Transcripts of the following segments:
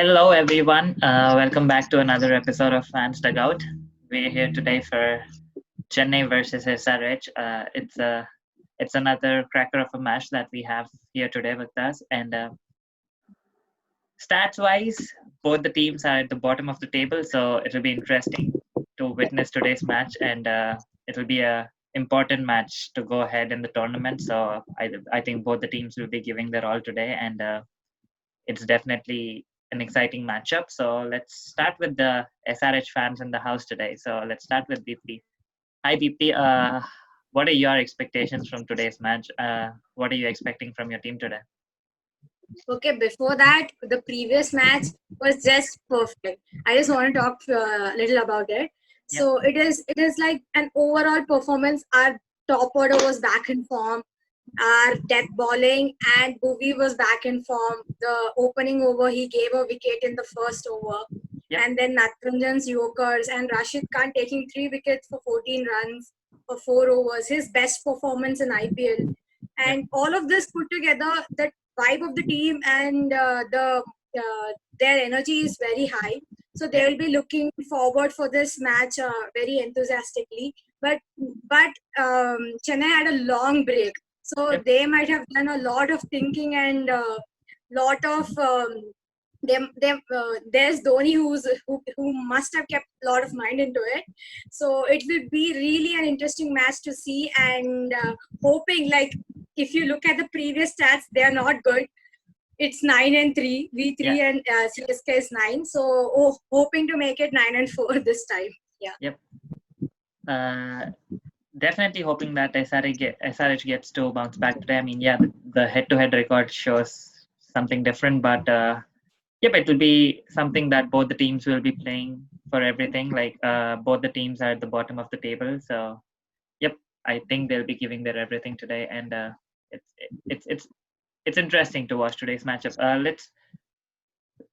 Hello, everyone. Welcome back to another episode of Fans Dugout. We're here today for Chennai versus SRH. It's another cracker of a match that we have here today with us. And stats wise, both the teams are at the bottom of the table, so it'll be interesting to witness today's match, and it'll be a important match to go ahead in the tournament. So I think both the teams will be giving their all today, and it's definitely an exciting matchup. So let's start with the SRH fans in the house today. So let's start with BP. Hi, BP. What are your expectations from today's match? What are you expecting from your team today? Okay, before that, the previous match was just perfect. I just want to talk a little about it. Yep. So it is like an overall performance. Our top order was back in form. Our death bowling and Bhuvi was back in form. The opening over, he gave a wicket in the first over. Yep. And then Natranjan's Yokers and Rashid Khan taking 3 wickets for 14 runs for 4 overs. His best performance in IPL. And all of this put together, the vibe of the team and their energy is very high. So they will be looking forward for this match very enthusiastically. But Chennai had a long break, so they might have done a lot of thinking and lot of there's Dhoni who must have kept a lot of mind into it. So it will be really an interesting match to see, and hoping, like, if you look at the previous stats, they are not good. It's 9-3, V3 and CSK is 9. So hoping to make it 9-4 this time. Yeah. Yep. Definitely hoping that SRH gets to bounce back today. I mean, the head-to-head record shows something different, but yep, it will be something that both the teams will be playing for everything. Like both the teams are at the bottom of the table, so yep, I think they'll be giving their everything today, and it's interesting to watch today's matchup.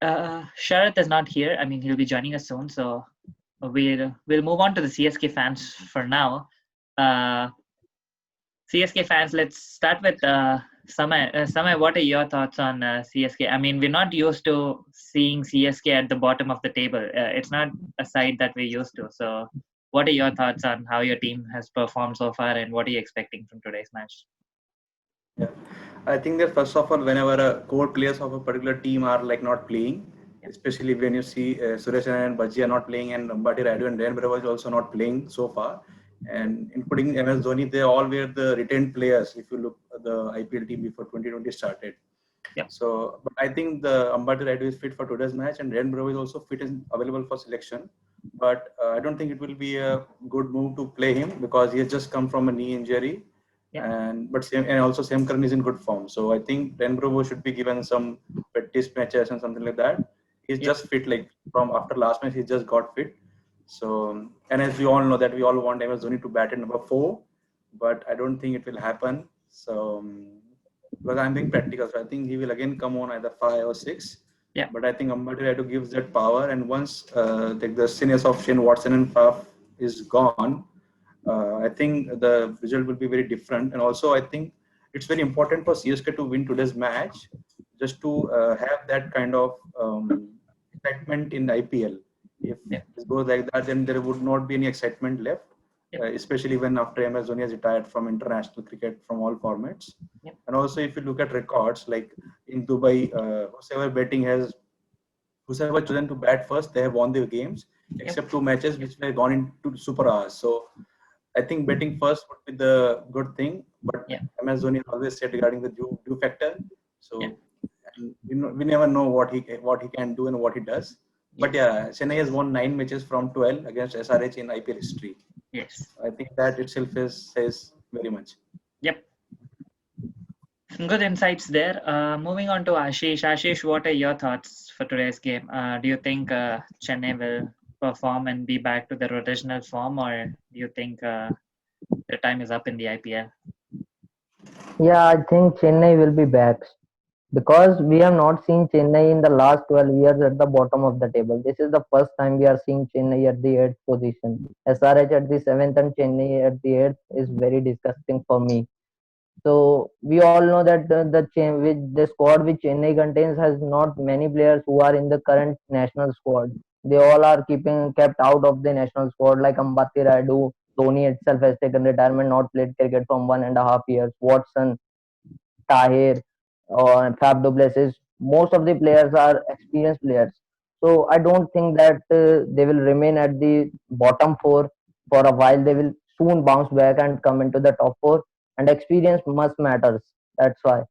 Sharath is not here. I mean, he'll be joining us soon, so we'll move on to the CSK fans for now. CSK fans, let's start with Samay. Samay, what are your thoughts on CSK? I mean, we're not used to seeing CSK at the bottom of the table. It's not a side that we're used to. So, what are your thoughts on how your team has performed so far, and what are you expecting from today's match? Yeah, I think that first of all, whenever core players of a particular team are like not playing, especially when you see Suresh and Bajji are not playing, and Ambati Rayudu and Ryan Barawa is also not playing so far, and including MS Dhoni, they all were the retained players. If you look at the IPL team before 2020 started. Yeah. So, but I think the Ambati Rayudu is fit for today's match, and Ryan Barawa is also fit and available for selection. But I don't think it will be a good move to play him because he has just come from a knee injury. Yeah. And also Sam Curran is in good form. So I think Dan Bravo should be given some test matches and something like that. He's just fit, like from after last match, he just got fit. So, and as we all know that we all want MS Dhoni to bat at number 4, but I don't think it will happen. So, because I'm being practical, so I think he will again come on either 5 or 6. Yeah. But I think Ambati Rayudu gives that power, and once the seniors of Shane Watson and Faf is gone, I think the result will be very different. And also, I think it's very important for CSK to win today's match, just to have that kind of excitement in IPL. If it goes like that, then there would not be any excitement left, especially when after MS Dhoni has retired from international cricket from all formats. And also, if you look at records, like in Dubai, whoever chosen to bat first, they have won their games, except 2 matches which were gone into super hours. So I think betting first would be the good thing, but MS Dhoni always said regarding the due factor. So and we never know what he can do and what he does. But Chennai has won 9 matches from 12 against SRH in IPL history. Yes. I think that itself says very much. Yep. Some good insights there. Moving on to Ashish. Ashish, what are your thoughts for today's game? Do you think Chennai will perform and be back to their original form, or do you think their time is up in the IPL? Yeah, I think Chennai will be back because we have not seen Chennai in the last 12 years at the bottom of the table. This is the first time we are seeing Chennai at the 8th position. SRH at the 7th and Chennai at the 8th is very disgusting for me. So we all know that with the squad which Chennai contains has not many players who are in the current national squad. They all are kept out of the national squad, like Ambati Rayudu. Dhoni itself has taken retirement, not played cricket from 1.5 years. Watson, Tahir, Fab du Plessis, most of the players are experienced players. So I don't think that they will remain at the bottom four for a while. They will soon bounce back and come into the top four. And experience must matters. That's why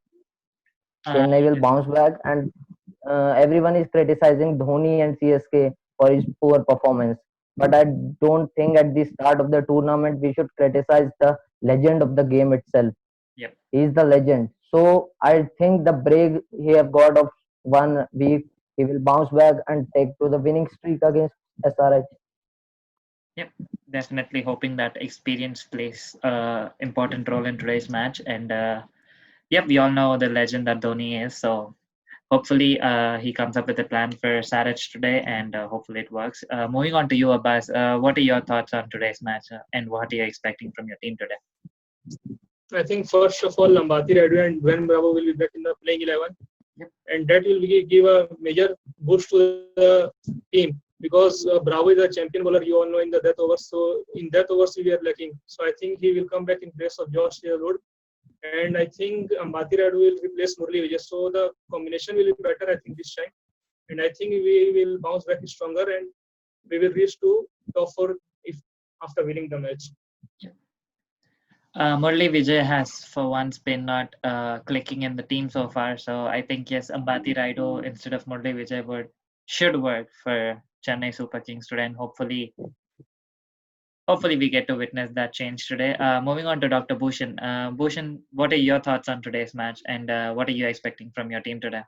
Chennai will Yes. bounce back. And everyone is criticizing Dhoni and CSK for his poor performance. But I don't think at the start of the tournament we should criticize the legend of the game itself. Yep. He is the legend. So I think the break he have got of 1 week, he will bounce back and take to the winning streak against SRH. Yep. Definitely hoping that experience plays important role in today's match. And yep, we all know the legend that Dhoni is. So hopefully he comes up with a plan for Saraj today, and hopefully it works. Moving on to you, Abbas. What are your thoughts on today's match, and what are you expecting from your team today? I think first of all, Ambati Rayudu and Gwen Bravo will be back in the playing 11, Yep. and that will give a major boost to the team because Bravo is a champion bowler. You all know in the death overs. So in death overs we are lacking. So I think he will come back in place of Josh Hazelwood, and I think Ambati Rayudu will replace Murli Vijay. So the combination will be better, I think, this time, and I think we will bounce back stronger and we will reach to top four if after winning the match. Murli Vijay has for once been not clicking in the team so far, so I think yes, Ambati Rayudu instead of Murli Vijay should work for Chennai Super Kings today, and hopefully we get to witness that change today. Moving on to Dr. Bhushan. Bhushan, what are your thoughts on today's match, and what are you expecting from your team today?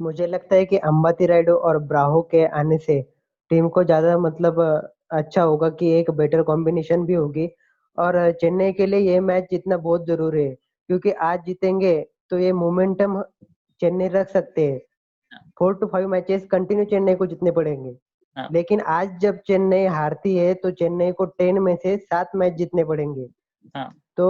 मुझे लगता है कि अंबाती रायडू और Bravo के आने से team को ज़्यादा मतलब अच्छा होगा कि एक बेटर कॉम्बिनेशन भी होगी और चेन्नई के लिए ये मैच जीतना बहुत ज़रूरी है क्योंकि आज जीतेंगे तो ये मोमेंटम चेन्नई रख सकते हैं 4 to 5 मैचेस कंटिन्यू चेन्नई को जीतने पड़ेंगे हाँ। लेकिन आज जब चेन्नई हारती है तो चेन्नई को 10 में से 7 मैच जीतने पड़ेंगे हाँ। तो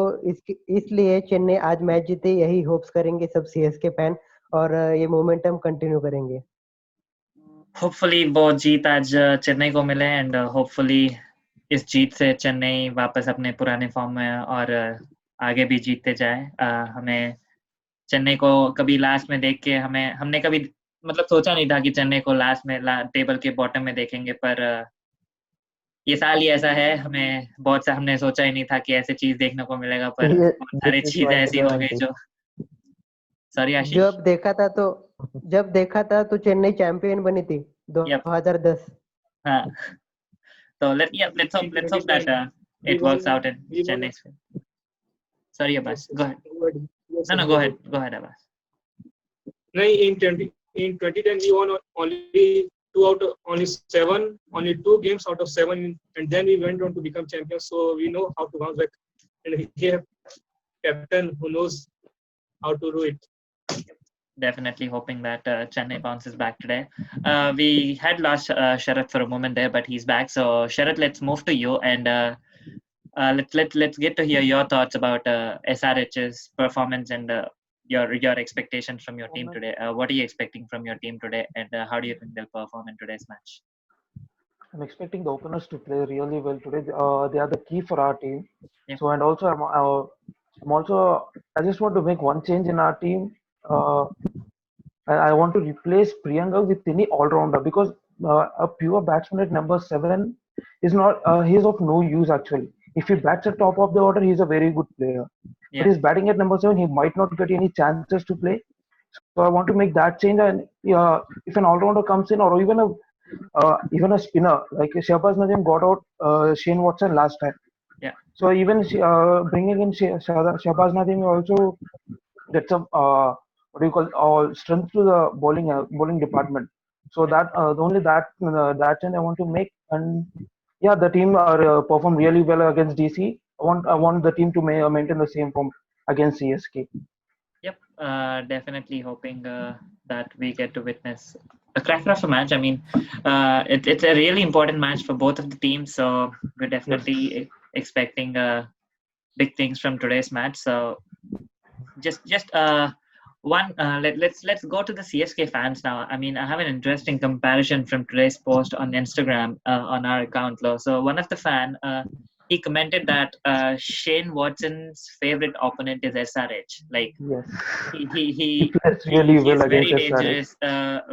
इसलिए चेन्नई आज मैच जीते यही होप्स करेंगे सब सीएसके फैन और ये मोमेंटम कंटिन्यू करेंगे होपफुली वो जीत आज चेन्नई को मिले एंड होपफुली इस जीत से चेन्नई वापस अपने पुराने फॉर्म में और आगे भी जीतते जाए। हमें चेन्नई को कभी लास्ट में देख के हमने कभी मतलब सोचा नहीं था कि चेन्नई को लास्ट में टेबल के बॉटम में देखेंगे, पर ये साल ही ऐसा है। हमने सोचा ही नहीं था कि ऐसी चीज देखने को मिलेगा, पर बहुत सारी चीजें ऐसी हो गई जो सॉरी आशीष। जब देखा था तो चेन्नई चैंपियन बनी थी 2010। हाँ, तो let's hope that it works out in Chennai's favor. Sorry, Abbas. Go ahead. No, go ahead, Abbas. No, in 2010 we won only 2 games out of 7, and then we went on to become champions. So we know how to bounce back, and we have captain who knows how to do it. Definitely hoping that Chennai bounces back today. We had lost Sharath for a moment there, but he's back. So Sharath, let's move to you, and let's get to hear your thoughts about SRH's performance and your expectations from your team today. What are you expecting from your team today, and how do you think they'll perform in today's match? I'm expecting the openers to play really well today. They are the key for our team. Yeah. So, and also I just want to make one change in our team. I want to replace Priyanka with any all-rounder because a pure batsman at number 7 is not. He is of no use actually. If he bats at top of the order, he is a very good player. Yeah. But he's batting at number 7, he might not get any chances to play. So I want to make that change. And if an all-rounder comes in, or even a spinner like Shahbaz Nadeem got out Shane Watson last time. Yeah. So even bringing in Shahbaz Nadeem also gets some strength to the bowling department. So that only that change I want to make. And yeah, the team performed really well against DC. I want the team to maintain the same form against CSK. Yep, definitely hoping that we get to witness a cracker of a match. I mean, it's a really important match for both of the teams, so we're definitely expecting big things from today's match. So just one let's go to the CSK fans now. I mean, I have an interesting comparison from today's post on Instagram on our account, Lo. So one of the fan he commented that Shane Watson's favorite opponent is SRH. Like Yes, he he plays really well he's against very SRH. dangerous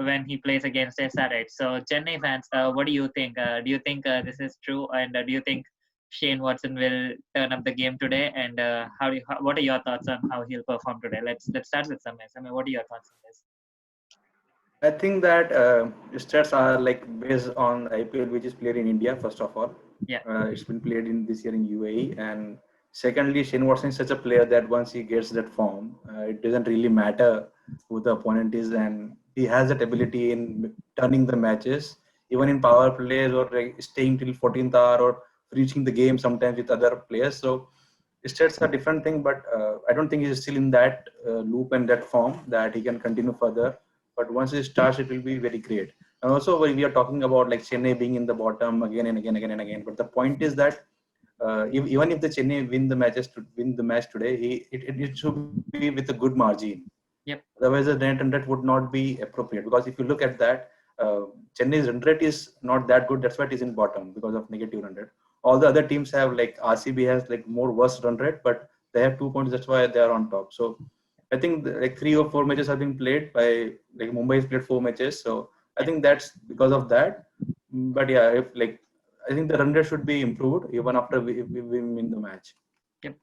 when he plays against SRH. So Chennai fans, what do you think? Do you think this is true? And do you think Shane Watson will turn up the game today? And what are your thoughts on how he'll perform today? Let's start with Samay. Samay, what are your thoughts on this? I think that stats are like based on IPL, which is played in India. First of all, Yeah. it's been played in this year in UAE, and secondly, Shane Watson is such a player that once he gets that form, it doesn't really matter who the opponent is, and he has that ability in turning the matches, even in power plays or like staying till 14th hour or reaching the game sometimes with other players. So stats are different thing, but I don't think he's still in that loop and that form that he can continue further. But once it starts, it will be very great. And also, when we are talking about like Chennai being in the bottom again and again, again and again. But the point is that even if the Chennai win the match today, it should be with a good margin. Yep. Otherwise, the net run rate would not be appropriate, because if you look at that, Chennai's run rate is not that good. That's why it is in bottom, because of negative run rate. All the other teams have, like RCB has like more worse run rate, but they have 2 points. That's why they are on top. So I think like 3 or 4 matches have been played by, like Mumbai has played 4 matches. So I think that's because of that. But yeah, if like I think the run rate should be improved even after we win the match. Yep.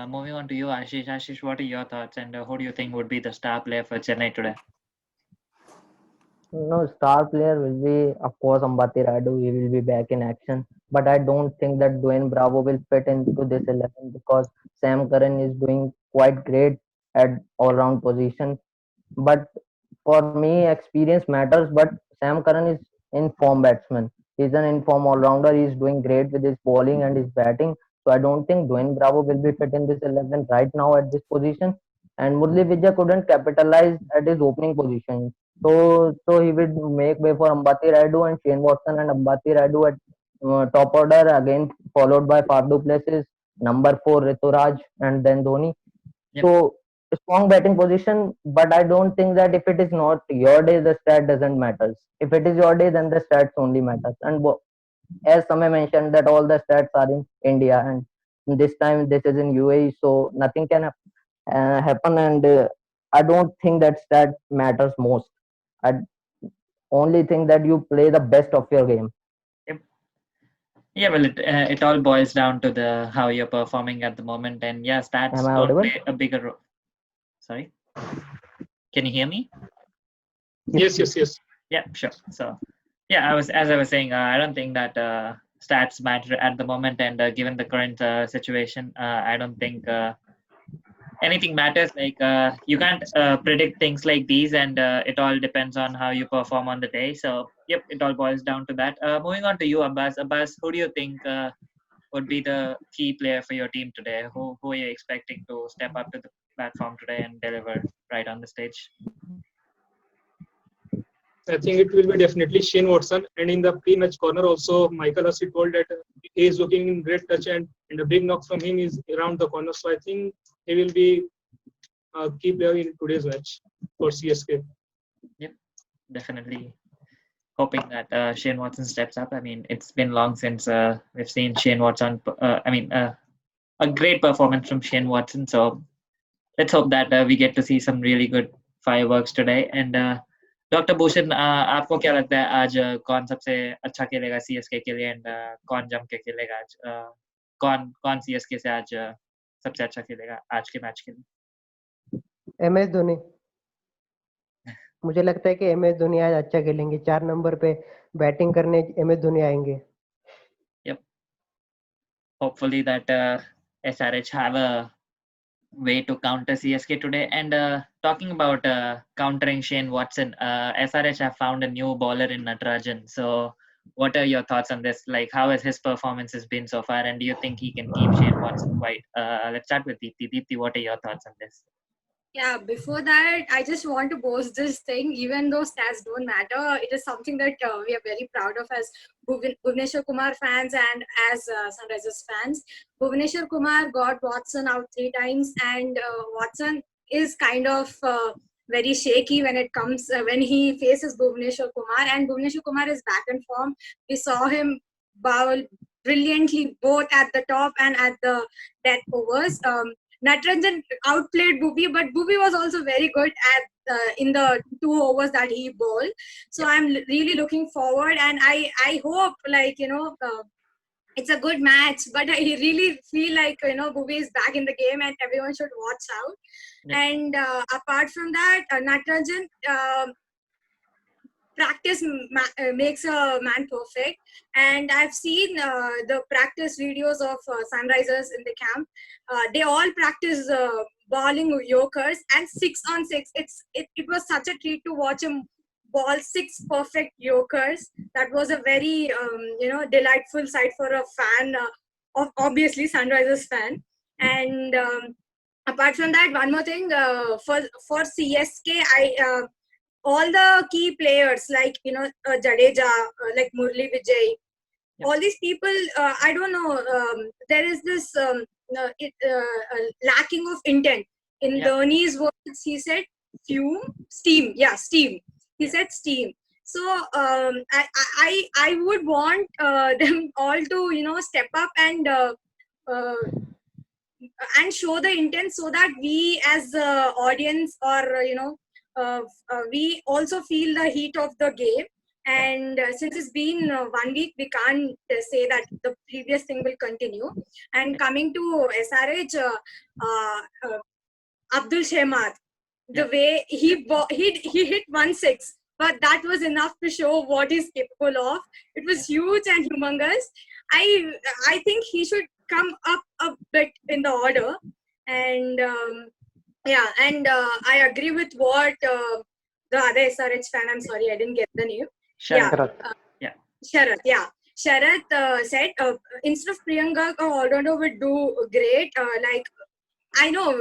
Moving on to you, Ashish. Ashish, what are your thoughts, and who do you think would be the star player for Chennai today? No, star player will be, of course, Ambati Radu. He will be back in action. But I don't think that Dwayne Bravo will fit into this 11 because Sam Curran is doing quite great at all-round position. But for me, experience matters. But Sam Curran is in form batsman. He's an in-form all-rounder. He's doing great with his bowling and his batting. So I don't think Dwayne Bravo will be fit in this 11 right now at this position. And Murli Vijay couldn't capitalize at his opening position. So he will make way for Ambati Rayudu and Shane Watson, and Ambati Rayudu at top order again, followed by Faf du Plessis, number 4 Rituraj, and then Dhoni. Yep. So strong batting position, but I don't think that if it is not your day, the stat doesn't matter. If it is your day, then the stats only matters. And as Samay mentioned, that all the stats are in India, and this time this is in UAE, so nothing can happen. And I don't think that stat matters most. I only think that you play the best of your game. Yep. Yeah, well, it all boils down to the how you're performing at the moment, and yeah, stats Am I don't audible? play a bigger role. Sorry, can you hear me? Yes. Yeah, sure. So, yeah, as I was saying, I don't think that stats matter at the moment, and given the current situation, I don't think anything matters. Like you can't predict things like these, and it all depends on how you perform on the day. So, yep, it all boils down to that. Moving on to you, Abbas. Abbas, who do you think would be the key player for your team today? Who are you expecting to step up to the platform today and deliver right on the stage? I think it will be definitely Shane Watson. And in the pre-match corner also, Michael Hussey told that he is looking in great touch, and a big knock from him is around the corner. So I think he will be a key player in today's match for CSK. Yep, definitely hoping that Shane Watson steps up. I mean, it's been long since we've seen Shane Watson. A great performance from Shane Watson. So let's hope that we get to see some really good fireworks today. And doctor Bhushan आपको क्या लगता है आज कौन सबसे अच्छा खेलेगा CSK के लिए एंड कौन जम के खेलेगा आज कौन सीएसके से आज सबसे अच्छा खेलेगा आज के मैच के लिए? MS धोनी। मुझे लगता है कि MS धोनी आज अच्छा खेलेंगे। 4 नंबर पे बैटिंग करने MS धोनी आएंगे। Yep. Hopefully that SRH have a way to counter CSK today. And talking about countering Shane Watson, SRH have found a new bowler in Natarajan. So what are your thoughts on this? Like, how has his performances been so far? And do you think he can keep Shane Watson quiet? Let's start with Deepti. Deepti, what are your thoughts on this? Yeah, before that, I just want to boast this thing, even though stats don't matter. It is something that we are very proud of as Bhuvneshwar Kumar fans and as Sunrisers fans. Bhuvneshwar Kumar got Watson out 3 times, and Watson is kind of very shaky when it comes when he faces Bhuvneshwar Kumar, and Bhuvneshwar Kumar is back in form. We saw him bowl brilliantly both at the top and at the death overs. Natarajan outplayed Bhuvi, but Bhuvi was also very good at in the 2 overs that he bowled. So I'm really looking forward, and I hope it's a good match. But I really feel like Bhuvi is back in the game, and everyone should watch out. Yeah. And apart from that, Natarajan. Practice makes a man perfect, and I've seen the practice videos of Sunrisers in the camp. They all practice bowling Yorkers, and 6 on 6, it was such a treat to watch him ball 6 perfect Yorkers. That was a very delightful sight for a fan of obviously Sunrisers fan. And apart from that, one more thing, for CSK, all the key players like Jadeja, like Murli Vijay, all these people, I don't know, there is this lacking of intent. In Dhoni's words, he said steam. He said steam. So I would want them all to step up and show the intent, so that we as the audience, or we also feel the heat of the game. And since it's been 1 week, we can't say that the previous thing will continue. And coming to SRH, Abdul Shehmad, the way he hit 1-6, but that was enough to show what he's capable of. It was huge and humongous. I think he should come up a bit in the order. And I agree with what the other SRH fan, I'm sorry, I didn't get the name. Sharath. Sharath said instead of Priyanka, a all-rounder would do great. I know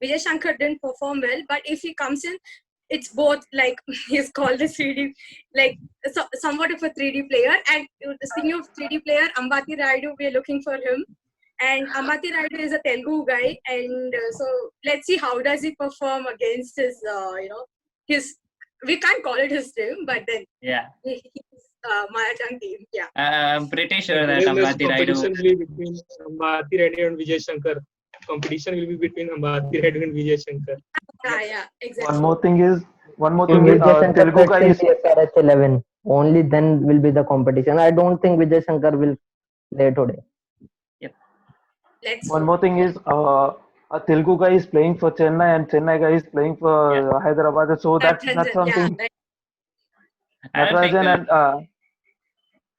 Vijay Shankar didn't perform well, but if he comes in, it's both, like he's called a 3D, somewhat of a 3D player. And speaking of 3D player, Ambati Rayudu, we're looking for him. And Ambati Rayudu is a Telugu guy, and so let's see how does he perform against his, his, we can't call it his team, but then his Marathan team. Yeah. I'm pretty sure that There's Ambati competition Rayudu. will be between Ambati Rayudu and Vijay Shankar. Competition will be between Ambati Rayudu and Vijay Shankar. Yeah, exactly. One more thing is, Vijay Shankar Telugu guy fits is in the SRH 11. Only then will be the competition. I don't think Vijay Shankar will play today. Let's one more thing is, a Telugu guy is playing for Chennai and Chennai guy is playing for Hyderabad. So that's something. Natarajan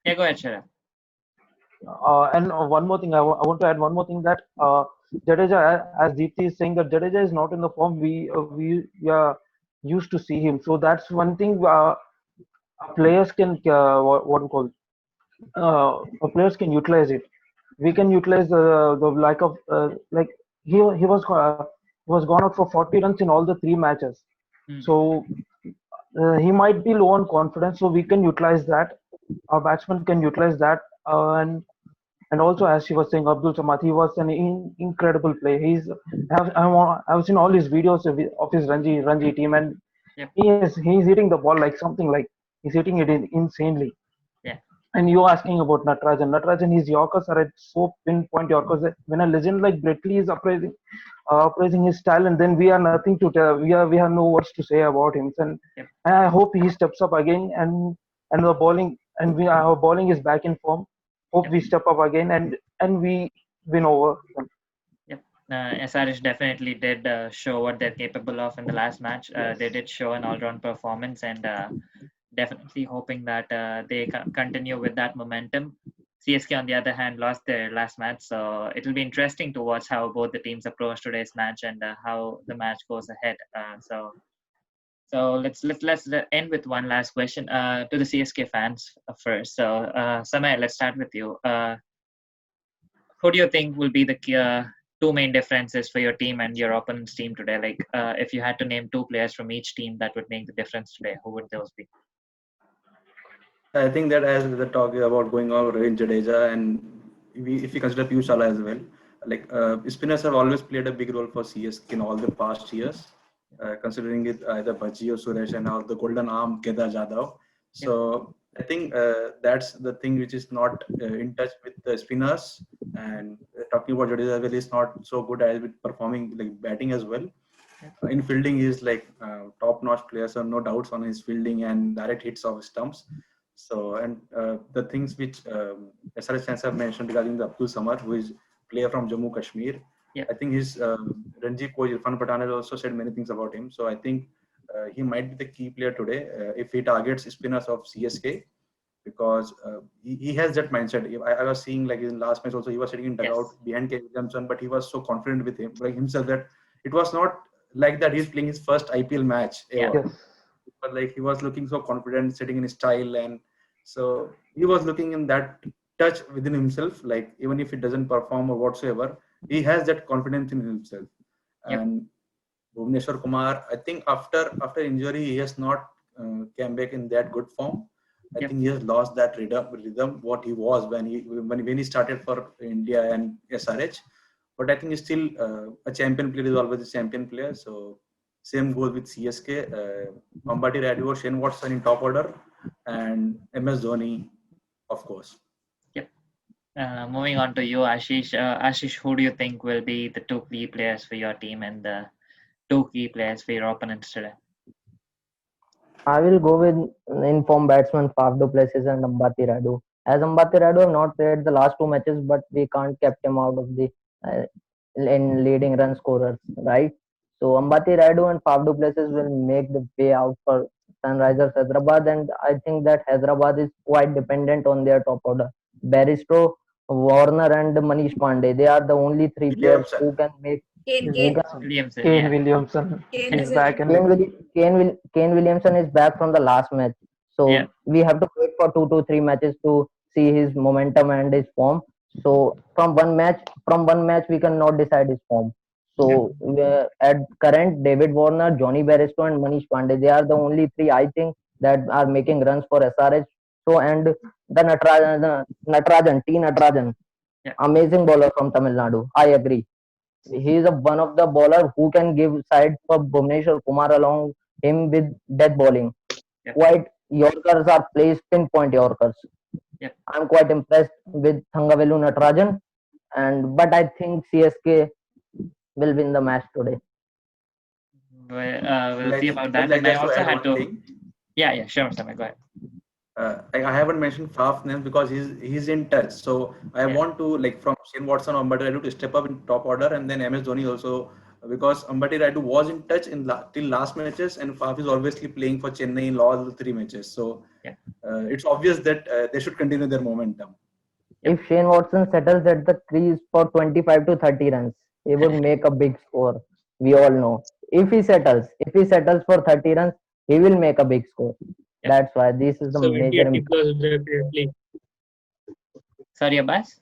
and go ahead, Sharath. and one more thing, I want to add one more thing, that Jadeja, as Deepthi is saying, that Jadeja is not in the form we are used to see him. So that's one thing players can what we call players can utilize it. We can utilize the lack of like he was gone out for 40 runs in all the 3 matches. So he might be low on confidence, so we can utilize that. Our batsmen can utilize that, and also, as she was saying, Abdul Samad, he was an incredible player. I've seen all his videos of his Ranji team, and he's hitting the ball like something, like he's hitting it insanely. And you're asking about Natarajan, his Yorkers are at so pinpoint Yorkers that when a legend like Brett Lee is appraising his talent, then we are nothing to tell. We have no words to say about him. And I hope he steps up again, and the bowling, and our bowling is back in form. Hope we step up again and we win over them. SRH definitely did show what they're capable of in the last match. They did show an all-round performance, and definitely hoping that they continue with that momentum. CSK, on the other hand, lost their last match, so it'll be interesting to watch how both the teams approach today's match and how the match goes ahead. So let's end with one last question to the CSK fans first. So Samay, let's start with you. Who do you think will be the two main differences for your team and your opponent's team today? Like, if you had to name two players from each team that would make the difference today, who would those be? I think that as the talk about going on Ravin Jadeja, and if we consider Piyush Chawla as well, like spinners have always played a big role for CSK in all the past years, considering it either Bhaji or Suresh and now the golden arm Kedar Jadhav. So I think that's the thing which is not in touch with the spinners. And talking about Jadeja as well, is not so good as with performing like batting as well. In fielding, he is like top-notch player, so no doubts on his fielding and direct hits of stumps. So, and the things which SRH fans have mentioned regarding the Abdul Samad, who is player from Jammu Kashmir, I think his Ranji coach Irfan Pathan has also said many things about him. So I think he might be the key player today if he targets spinners of CSK, because he has that mindset. I was seeing like in last match also, he was sitting in dugout behind Kevin Williamson, but he was so confident with him, like himself, that it was not like that he's playing his first IPL match ever. Yes. But like he was looking so confident, sitting in his style, and so he was looking in that touch within himself. Like even if he doesn't perform or whatsoever, he has that confidence in himself. And Bhuvneshwar Kumar, I think after injury, he has not came back in that good form. I think he has lost that rhythm what he was when he started for India and SRH. But I think he's still a champion player. Is always a champion player. So same goes with CSK. Ambati Rayudu, Shane Watson in top order, and MS Dhoni, of course. Moving on to you, Ashish. Ashish, who do you think will be the two key players for your team and the two key players for your opponents today? I will go with in-form batsman Faf du Plessis and Ambati Rayudu. As Ambati Rayudu have not played the last two matches, but we can't kept him out of the in leading run scorers, right? So Ambati Rayudu and Faf du Plessis will make the way out for Sunrisers Hyderabad, and I think that Hyderabad is quite dependent on their top order. Bairstow, Warner, and Manish Pandey. They are the only three players who can make. Kane Williamson is back, and Kane Williamson is back from the last match. So we have to wait for 2 to 3 matches to see his momentum and his form. So from one match we cannot decide his form. So at current, David Warner, Johnny Bairstow, and Manish Pandey, they are the only three I think that are making runs for SRH. So and the Natarajan, amazing bowler from Tamil Nadu. I agree. He is one of the bowler who can give side for Bhuvneshwar Kumar along him with death bowling. Quite Yorkers are placed pinpoint Yorkers. I'm quite impressed with Thangavelu Natarajan, but I think CSK will win the match today. We'll see about that. And I also had to. Yeah, sure, Samir, go ahead. I haven't mentioned Faf's name because he's in touch. So I want to, like, from Shane Watson or Ambati Rayudu to step up in top order, and then MS Dhoni also, because Ambati Rayudu was in touch till last matches, and Faf is obviously playing for Chennai in all the 3 matches. So it's obvious that they should continue their momentum. If Shane Watson settles at the crease for 25 to 30 runs, he would make a big score. We all know. If he settles for 30 runs, he will make a big score. That's why this is the major impact. Sorry, Abbas?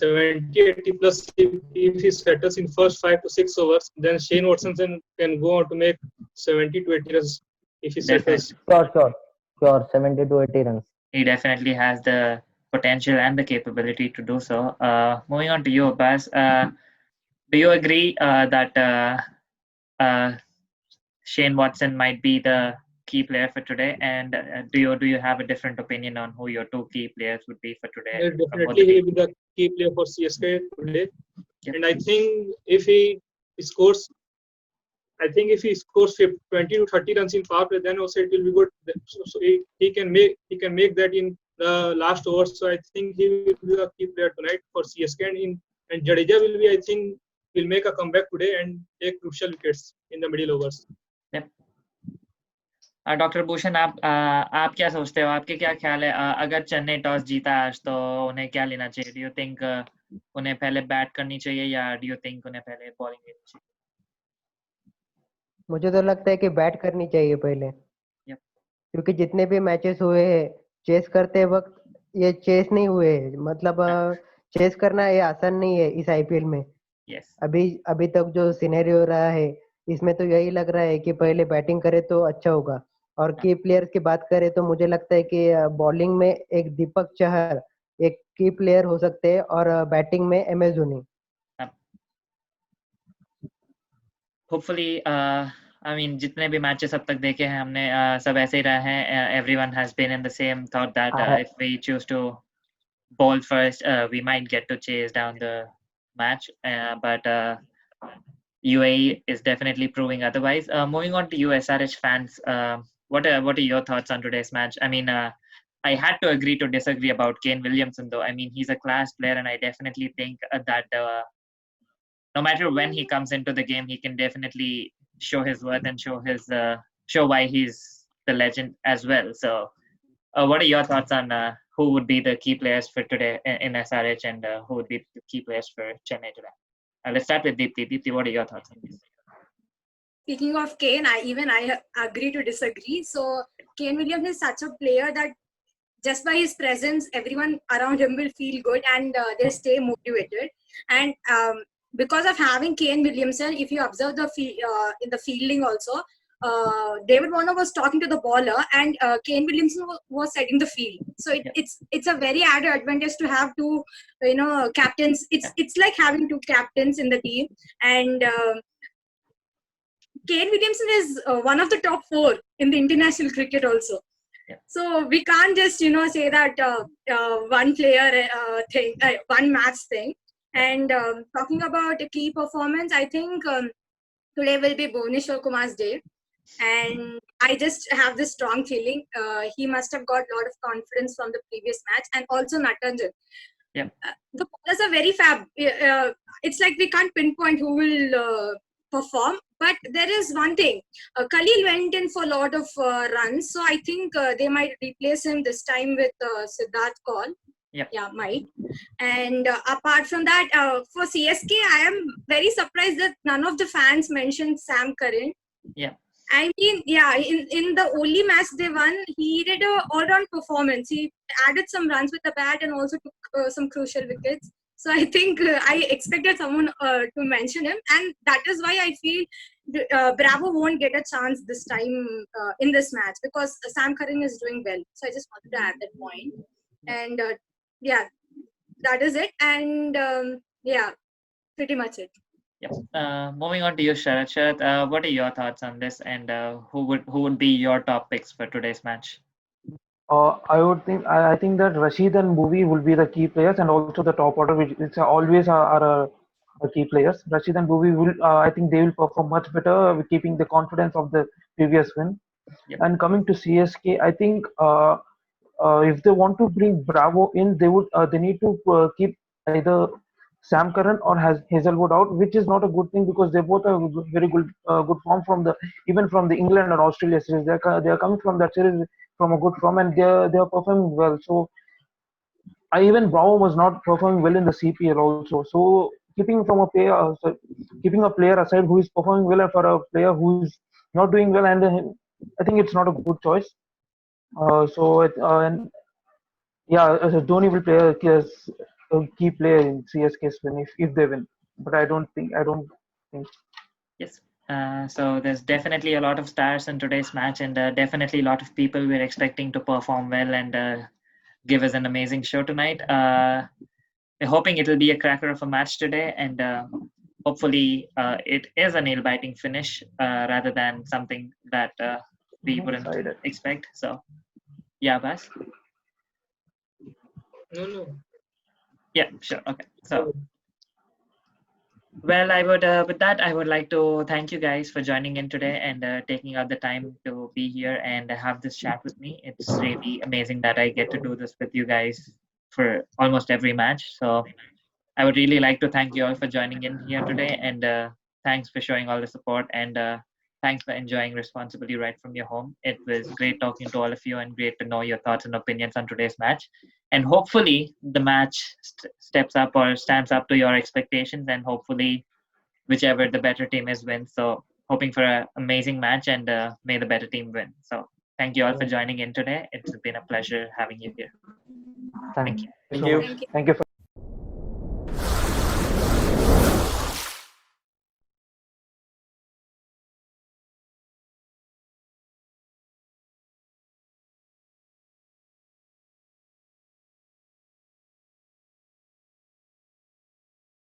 70-80 plus if he settles in first 5 to 6 overs, then Shane Watson can go on to make 70 to 80 runs if he settles. Sure, 70 to 80 runs. He definitely has the potential and the capability to do so. Moving on to you, Abbas. Do you agree that Shane Watson might be the key player for today, and do you have a different opinion on who your two key players would be for today? Definitely he will be the key player for CSK today, and I think if he scores 20 to 30 runs in power play, then also it will be good. So he can make that in the last over. So I think he will be the key player tonight for CSK, and Jadeja will make a comeback today and take crucial wickets in the middle overs. Doctor Bhushan, आप क्या सोचते हो? आपके क्या ख्याल है? अगर Chennai toss जीता आज, तो उन्हें क्या लेना चाहिए? डू यू थिंक उन्हें पहले बैट करनी चाहिए, या डू यू थिंक उन्हें पहले बॉलिंग लेनी चाहिए? मुझे तो लगता है कि बैट करनी चाहिए पहले, क्योंकि जितने भी मैचेस हुए हैं चेस करते वक्त ये चेस नहीं हुए, मतलब चेस करना ये आसान नहीं है इस आईपीएल में। Yes. अभी तक जो सिनेरियो रहा है इसमें तो यही लग रहा है कि पहले बैटिंग करे तो अच्छा होगा। और की प्लेयर्स की बात करें तो मुझे लगता है कि बॉलिंग में एक दीपक चहर एक की प्लेयर हो सकते हैं और बैटिंग में MS Dhoni. Hopefully, I mean, जितने भी matches अब तक देखे हैं हमने सब ऐसे ही रहे हैं. Everyone has been in the same thought that if we choose to bowl first, we might get to chase down the match. But UAE is definitely proving otherwise. Moving on to USRH fans, what are your thoughts on today's match? I mean, I had to agree to disagree about Kane Williamson, though. I mean, he's a class player, and I definitely think that no matter when he comes into the game, he can definitely show his worth and show why he's the legend as well. So, what are your thoughts on who would be the key players for today in SRH, and who would be the key players for Chennai today? Let's start with Deepti. Deepti, what are your thoughts on this? Speaking of Kane, I agree to disagree. So Kane Williams is such a player that just by his presence, everyone around him will feel good and they'll stay motivated. And because of having Kane Williamson, if you observe in the fielding also, David Warner was talking to the bowler and Kane Williamson was setting the field. So it's a very added advantage to have two, captains. It's like having two captains in the team. And Kane Williamson is one of the top 4 in the international cricket also. Yeah. So we can't just say that one player thing, one match thing. And talking about a key performance, I think today will be Bhuvneshwar Kumar's day. And I just have this strong feeling he must have got a lot of confidence from the previous match, and also Natarajan. Yeah. The bowlers are very fab. It's like we can't pinpoint who will perform, but there is one thing. Khalil went in for a lot of runs, so I think they might replace him this time with Siddharth Kaul. Yep. Yeah, might. And apart from that, for CSK, I am very surprised that none of the fans mentioned Sam Curran. Yeah. I mean, yeah, in the only match they won, he did an all-round performance. He added some runs with the bat and also took some crucial wickets. So I think I expected someone to mention him, and that is why I feel Bravo won't get a chance this time in this match, because Sam Curran is doing well. So I just wanted to add that point. And yeah, that is it. And yeah, pretty much it. Yep. Moving on to you, Sharath. Sharath, what are your thoughts on this, and who would be your top picks for today's match? I think that Rashid and Bhuvi will be the key players, and also the top order, which always are key players. Rashid and Bhuvi will, I think they will perform much better with keeping the confidence of the previous win. Yep. And coming to CSK, I think if they want to bring Bravo in, they need to keep either Sam Curran or Hazelwood out, which is not a good thing, because they both have very good form from the England and Australia series. They are coming from that series from a good form, and they are performing well. So even Bravo was not performing well in the CPL also. So keeping a player aside who is performing well, and for a player who is not doing well, and I think it's not a good choice. Dhoni will play a key player in CSK's win if they win. But I don't think. Yes. So there's definitely a lot of stars in today's match, and definitely a lot of people we're expecting to perform well and give us an amazing show tonight. We're hoping it'll be a cracker of a match today, and hopefully it is a nail-biting finish rather than something that we wouldn't expect. So, yeah, Bas? No. Yeah, sure. Okay. So, well, I would with that I would like to thank you guys for joining in today and taking out the time to be here and have this chat with me. It's really amazing that I get to do this with you guys for almost every match. So I would really like to thank you all for joining in here today, and thanks for showing all the support, and thanks for enjoying Responsibly Right from your home. It was great talking to all of you and great to know your thoughts and opinions on today's match. And hopefully the match steps up or stands up to your expectations, and hopefully whichever the better team is wins. So hoping for an amazing match, and may the better team win. So thank you all for joining in today. It's been a pleasure having you here. Thank you. Thank you. Thank you.